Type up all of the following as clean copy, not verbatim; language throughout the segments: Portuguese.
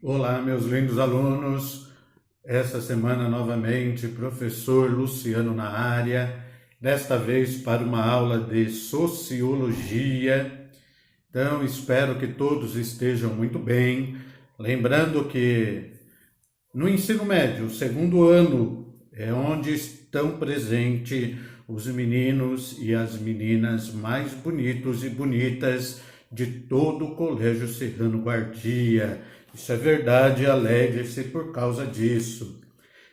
Olá, meus lindos alunos. Essa semana, novamente, professor Luciano na área, desta vez para uma aula de Sociologia. Então, espero que todos estejam muito bem. Lembrando que no ensino médio, o segundo ano, é onde estão presentes os meninos e as meninas mais bonitos e bonitas de todo o Colégio Serrano Guardia. Isso é verdade, alegre-se por causa disso.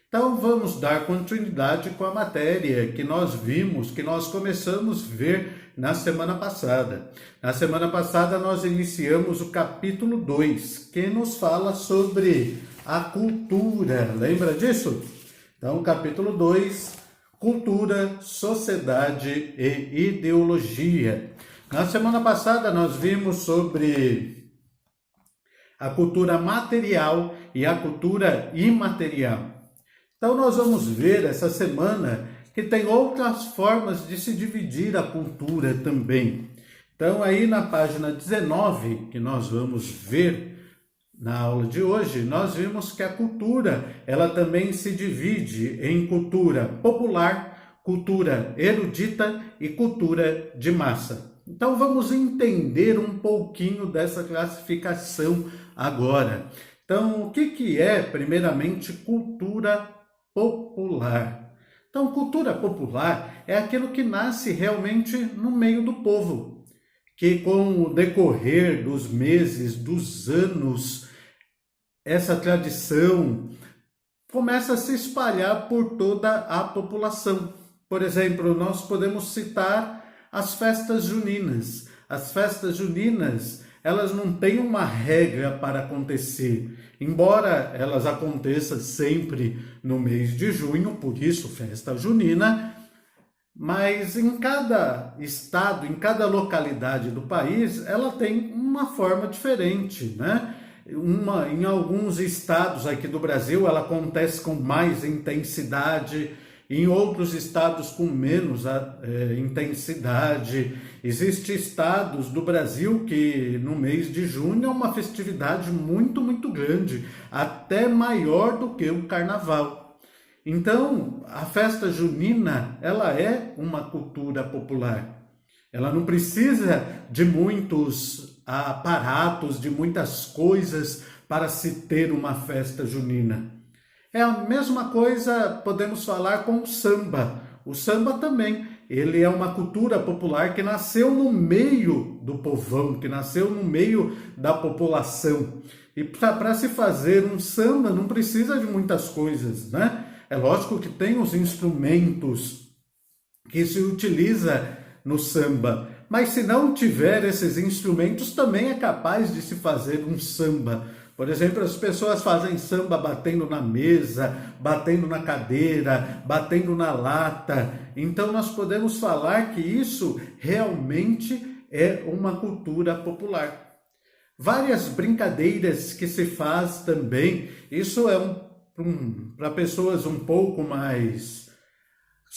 Então vamos dar continuidade com a matéria que nós vimos, que nós começamos a ver na semana passada. Na semana passada nós iniciamos o capítulo 2, que nos fala sobre a cultura. Lembra disso? Então, capítulo 2, cultura, sociedade e ideologia. Na semana passada nós vimos sobre a cultura material e a cultura imaterial. Então nós vamos ver essa semana que tem outras formas de se dividir a cultura também. Então aí na página 19, que nós vamos ver na aula de hoje, nós vimos que a cultura, ela também se divide em cultura popular, cultura erudita e cultura de massa. Então vamos entender um pouquinho dessa classificação agora. Então, o que é, primeiramente, cultura popular? Então, cultura popular é aquilo que nasce realmente no meio do povo, que com o decorrer dos meses, dos anos, essa tradição começa a se espalhar por toda a população. Por exemplo, nós podemos citar as festas juninas. As festas juninas, elas não têm uma regra para acontecer, embora elas aconteçam sempre no mês de junho, por isso festa junina, mas em cada estado, em cada localidade do país, ela tem uma forma diferente, né? Em alguns estados aqui do Brasil, ela acontece com mais intensidade, em outros estados com menos intensidade. Existem estados do Brasil que no mês de junho é uma festividade muito, muito grande, até maior do que o carnaval. Então, a festa junina, ela é uma cultura popular. Ela não precisa de muitos aparatos, de muitas coisas para se ter uma festa junina. É a mesma coisa, podemos falar com o samba. O samba também, ele é uma cultura popular que nasceu no meio do povão, que nasceu no meio da população. E para se fazer um samba não precisa de muitas coisas, né? É lógico que tem os instrumentos que se utiliza no samba, mas se não tiver esses instrumentos, também é capaz de se fazer um samba. Por exemplo, as pessoas fazem samba batendo na mesa, batendo na cadeira, batendo na lata. Então nós podemos falar que isso realmente é uma cultura popular. Várias brincadeiras que se faz também, isso é para pessoas um pouco mais,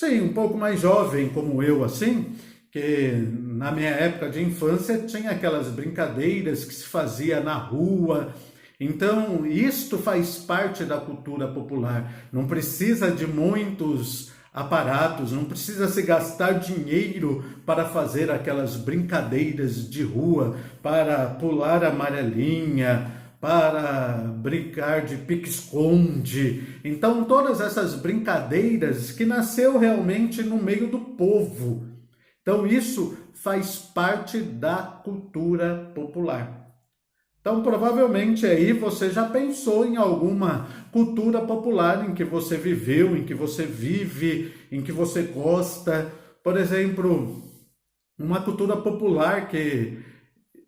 um pouco mais jovem como eu, assim, que na minha época de infância tinha aquelas brincadeiras que se fazia na rua. Então, isto faz parte da cultura popular. Não precisa de muitos aparatos, não precisa se gastar dinheiro para fazer aquelas brincadeiras de rua, para pular amarelinha, para brincar de pique-esconde. Então, todas essas brincadeiras que nasceu realmente no meio do povo. Então, isso faz parte da cultura popular. Então, provavelmente aí você já pensou em alguma cultura popular em que você viveu, em que você vive, em que você gosta. Por exemplo, uma cultura popular que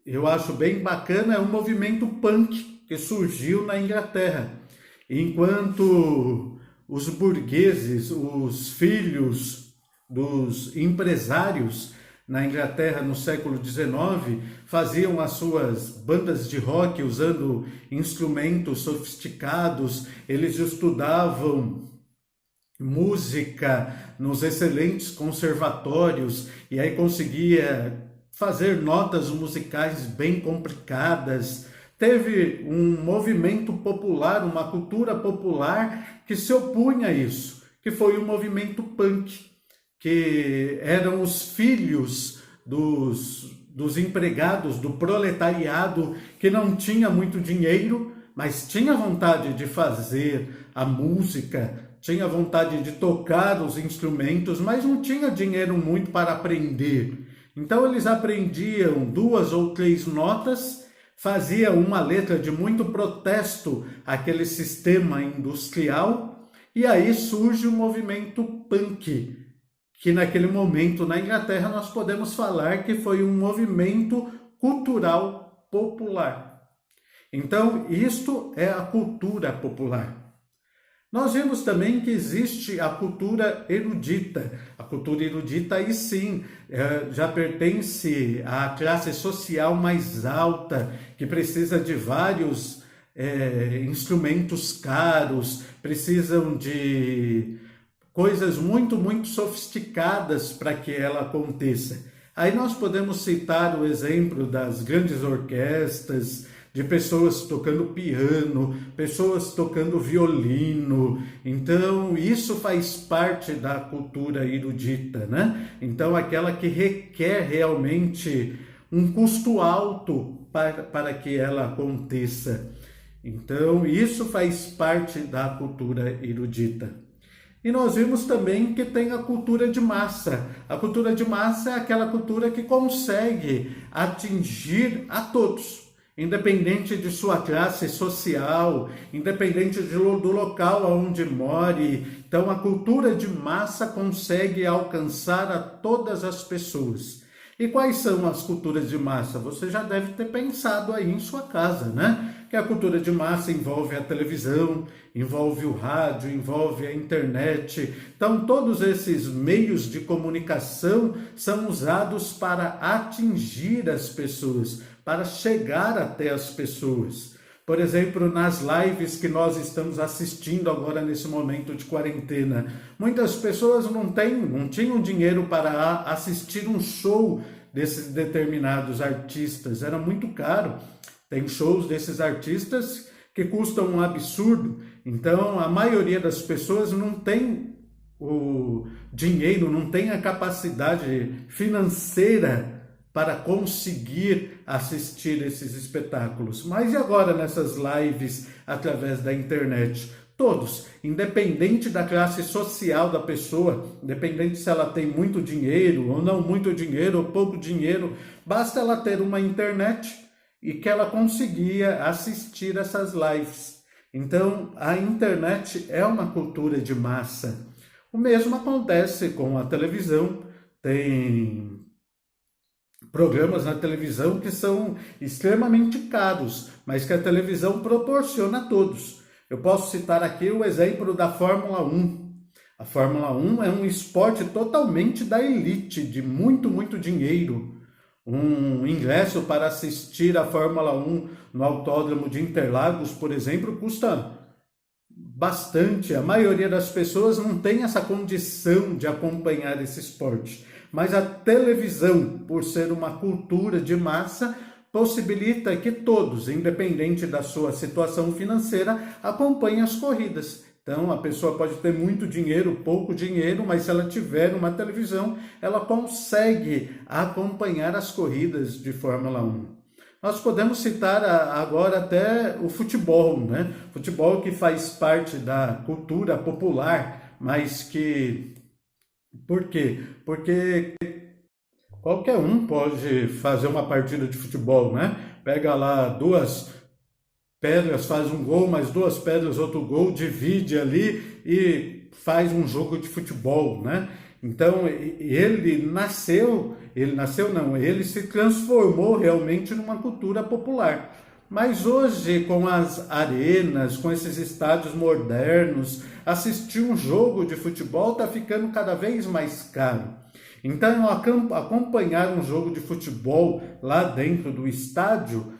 eu acho bem bacana é o movimento punk, que surgiu na Inglaterra. Enquanto os burgueses, os filhos dos empresários na Inglaterra no século XIX, faziam as suas bandas de rock usando instrumentos sofisticados, eles estudavam música nos excelentes conservatórios e aí conseguia fazer notas musicais bem complicadas, teve um movimento popular, uma cultura popular que se opunha a isso, que foi o movimento punk, que eram os filhos dos empregados, do proletariado, que não tinha muito dinheiro, mas tinha vontade de fazer a música, tinha vontade de tocar os instrumentos, mas não tinha dinheiro muito para aprender. Então eles aprendiam 2 ou 3 notas, faziam uma letra de muito protesto àquele sistema industrial, e aí surge o movimento punk, que naquele momento na Inglaterra nós podemos falar que foi um movimento cultural popular. Então, isto é a cultura popular. Nós vimos também que existe a cultura erudita. A cultura erudita, aí sim, já pertence à classe social mais alta, que precisa de vários instrumentos caros, precisam de coisas muito, muito sofisticadas para que ela aconteça. Aí nós podemos citar o exemplo das grandes orquestras, de pessoas tocando piano, pessoas tocando violino. Então, isso faz parte da cultura erudita, né? Então, aquela que requer realmente um custo alto para que ela aconteça. Então, isso faz parte da cultura erudita. E nós vimos também que tem a cultura de massa. A cultura de massa é aquela cultura que consegue atingir a todos, independente de sua classe social, independente do local onde more. Então, a cultura de massa consegue alcançar a todas as pessoas. E quais são as culturas de massa? Você já deve ter pensado aí em sua casa, né? Que a cultura de massa envolve a televisão, envolve o rádio, envolve a internet. Então, todos esses meios de comunicação são usados para atingir as pessoas, para chegar até as pessoas. Por exemplo, nas lives que nós estamos assistindo agora nesse momento de quarentena, muitas pessoas não tinham dinheiro para assistir um show desses determinados artistas, era muito caro. Tem shows desses artistas que custam um absurdo, então a maioria das pessoas não tem o dinheiro, não tem a capacidade financeira para conseguir assistir esses espetáculos. Mas e agora nessas lives através da internet? Todos, independente da classe social da pessoa, independente se ela tem muito dinheiro ou não muito dinheiro ou pouco dinheiro, basta ela ter uma internet e que ela conseguia assistir essas lives. Então, a internet é uma cultura de massa. O mesmo acontece com a televisão. Tem programas na televisão que são extremamente caros, mas que a televisão proporciona a todos. Eu posso citar aqui o exemplo da Fórmula 1. A Fórmula 1 é um esporte totalmente da elite, de muito, muito dinheiro. Um ingresso para assistir a Fórmula 1 no Autódromo de Interlagos, por exemplo, custa bastante. A maioria das pessoas não tem essa condição de acompanhar esse esporte. Mas a televisão, por ser uma cultura de massa, possibilita que todos, independente da sua situação financeira, acompanhem as corridas. Então, a pessoa pode ter muito dinheiro, pouco dinheiro, mas se ela tiver uma televisão, ela consegue acompanhar as corridas de Fórmula 1. Nós podemos citar agora até o futebol, né? Futebol que faz parte da cultura popular, mas que... Por quê? Porque qualquer um pode fazer uma partida de futebol, né? Pega lá 2 pedras, faz um gol, mais 2 pedras, outro gol, divide ali e faz um jogo de futebol, né? Então, ele se transformou realmente numa cultura popular. Mas hoje, com as arenas, com esses estádios modernos, assistir um jogo de futebol está ficando cada vez mais caro. Então, acompanhar um jogo de futebol lá dentro do estádio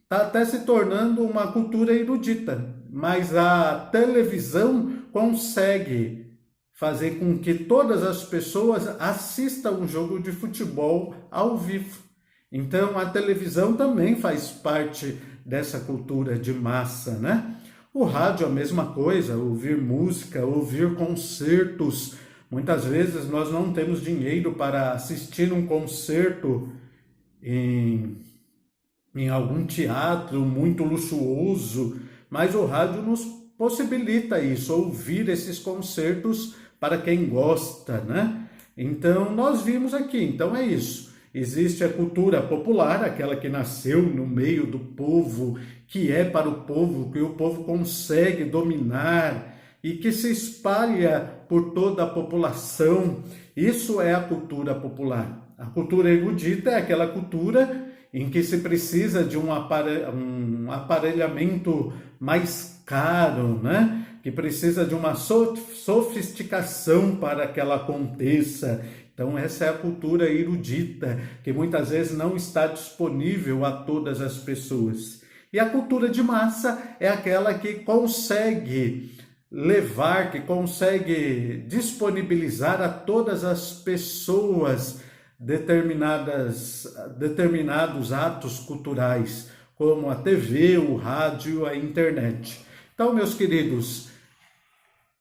está até se tornando uma cultura erudita. Mas a televisão consegue fazer com que todas as pessoas assistam um jogo de futebol ao vivo. Então, a televisão também faz parte dessa cultura de massa, né? O rádio, a mesma coisa, ouvir música, ouvir concertos. Muitas vezes nós não temos dinheiro para assistir um concerto em algum teatro muito luxuoso, mas o rádio nos possibilita isso, ouvir esses concertos para quem gosta, né? Então, nós vimos aqui, então é isso. Existe a cultura popular, aquela que nasceu no meio do povo, que é para o povo, que o povo consegue dominar e que se espalha por toda a população. Isso é a cultura popular. A cultura erudita é aquela cultura em que se precisa de um aparelhamento mais caro, né? Que precisa de uma sofisticação para que ela aconteça. Então, essa é a cultura erudita, que muitas vezes não está disponível a todas as pessoas. E a cultura de massa é aquela que consegue levar, que consegue disponibilizar a todas as pessoas determinados atos culturais, como a TV, o rádio, a internet. Então, meus queridos,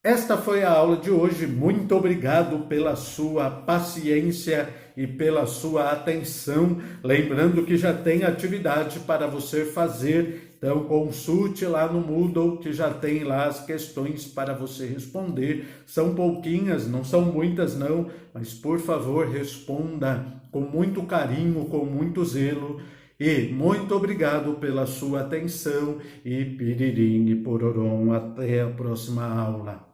esta foi a aula de hoje. Muito obrigado pela sua paciência e pela sua atenção. Lembrando que já tem atividade para você fazer. Então, consulte lá no Moodle, que já tem lá as questões para você responder. São pouquinhas, não são muitas não, mas por favor responda com muito carinho, com muito zelo. E muito obrigado pela sua atenção e piririm e pororom. Até a próxima aula.